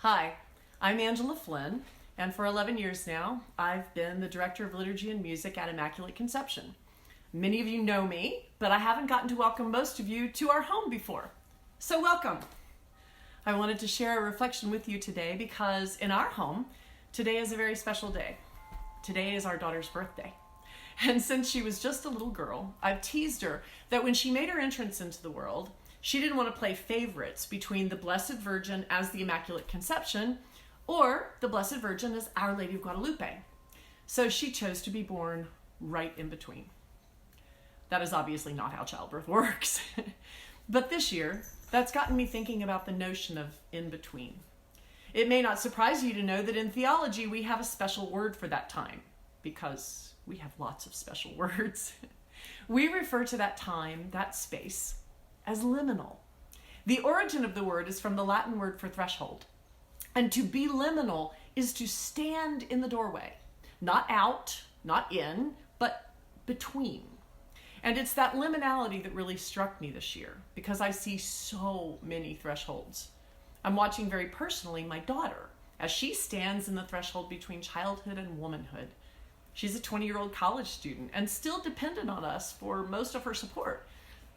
Hi, I'm Angela Flynn, and for 11 years now, I've been the Director of Liturgy and Music at Immaculate Conception. Many of you know me, but I haven't gotten to welcome most of you to our home before. So welcome! I wanted to share a reflection with you today because in our home, today is a very special day. Today is our daughter's birthday. And since she was just a little girl, I've teased her that when she made her entrance into the world, she didn't want to play favorites between the Blessed Virgin as the Immaculate Conception or the Blessed Virgin as Our Lady of Guadalupe. So she chose to be born right in between. That is obviously not how childbirth works. But this year, that's gotten me thinking about the notion of in between. It may not surprise you to know that in theology we have a special word for that time, because we have lots of special words. We refer to that time, that space, as liminal. The origin of the word is from the Latin word for threshold. And to be liminal is to stand in the doorway, not out, not in, but between. And it's that liminality that really struck me this year because I see so many thresholds. I'm watching very personally my daughter as she stands in the threshold between childhood and womanhood. She's a 20-year-old college student and still dependent on us for most of her support,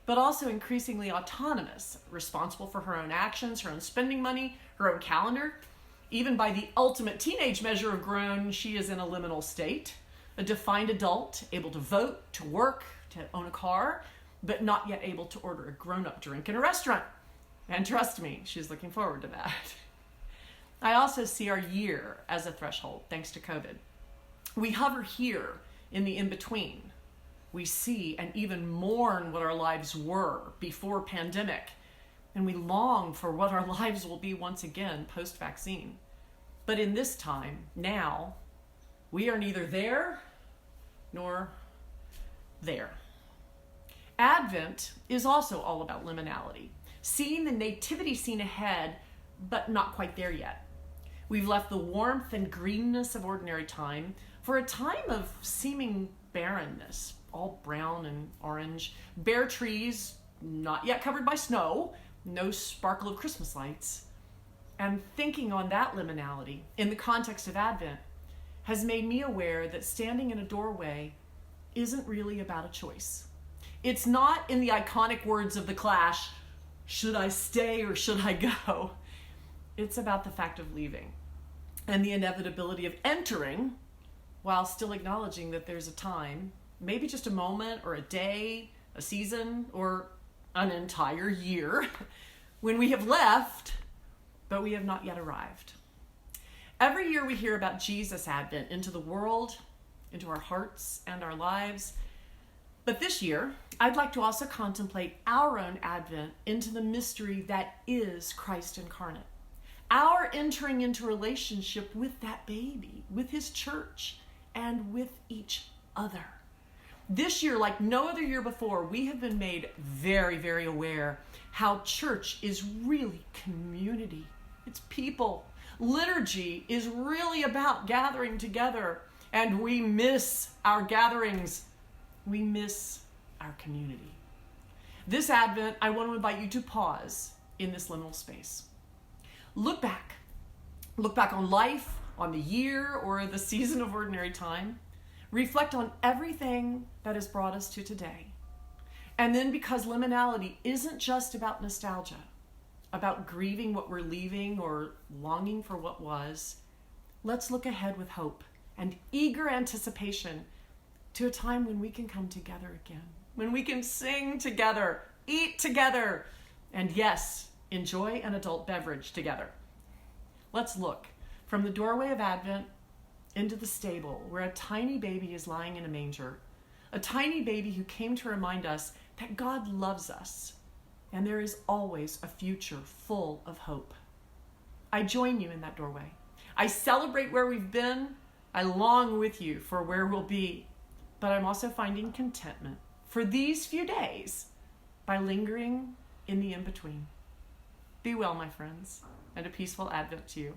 but also increasingly autonomous, responsible for her own actions, her own spending money, her own calendar. Even by the ultimate teenage measure of grown, she is in a liminal state, a defined adult, able to vote, to work, to own a car, but not yet able to order a grown-up drink in a restaurant. And trust me, she's looking forward to that. I also see our year as a threshold, thanks to COVID. We hover here in the in-between. We see and even mourn what our lives were before pandemic, and we long for what our lives will be once again post-vaccine. But in this time, now, we are neither there nor there. Advent is also all about liminality, seeing the nativity scene ahead, but not quite there yet. We've left the warmth and greenness of ordinary time for a time of seeming barrenness, all brown and orange, bare trees, not yet covered by snow, no sparkle of Christmas lights. And thinking on that liminality in the context of Advent has made me aware that standing in a doorway isn't really about a choice. It's not in the iconic words of The Clash, should I stay or should I go? It's about the fact of leaving and the inevitability of entering while still acknowledging that there's a time, maybe just a moment or a day, a season, or an entire year when we have left, but we have not yet arrived. Every year we hear about Jesus' advent into the world, into our hearts and our lives. But this year, I'd like to also contemplate our own advent into the mystery that is Christ incarnate. Our entering into relationship with that baby, with his church, and with each other. This year, like no other year before, we have been made very, very aware how church is really community. It's people. Liturgy is really about gathering together, and we miss our gatherings. We miss our community. This Advent, I want to invite you to pause in this liminal space. Look back. Look back on life, on the year or the season of ordinary time. Reflect on everything that has brought us to today. And then, because liminality isn't just about nostalgia, about grieving what we're leaving or longing for what was, let's look ahead with hope and eager anticipation to a time when we can come together again, when we can sing together, eat together, and yes, enjoy an adult beverage together. Let's look from the doorway of Advent into the stable where a tiny baby is lying in a manger, a tiny baby who came to remind us that God loves us and there is always a future full of hope. I join you in that doorway. I celebrate where we've been. I long with you for where we'll be. But I'm also finding contentment for these few days by lingering in the in-between. Be well, my friends, and a peaceful Advent to you.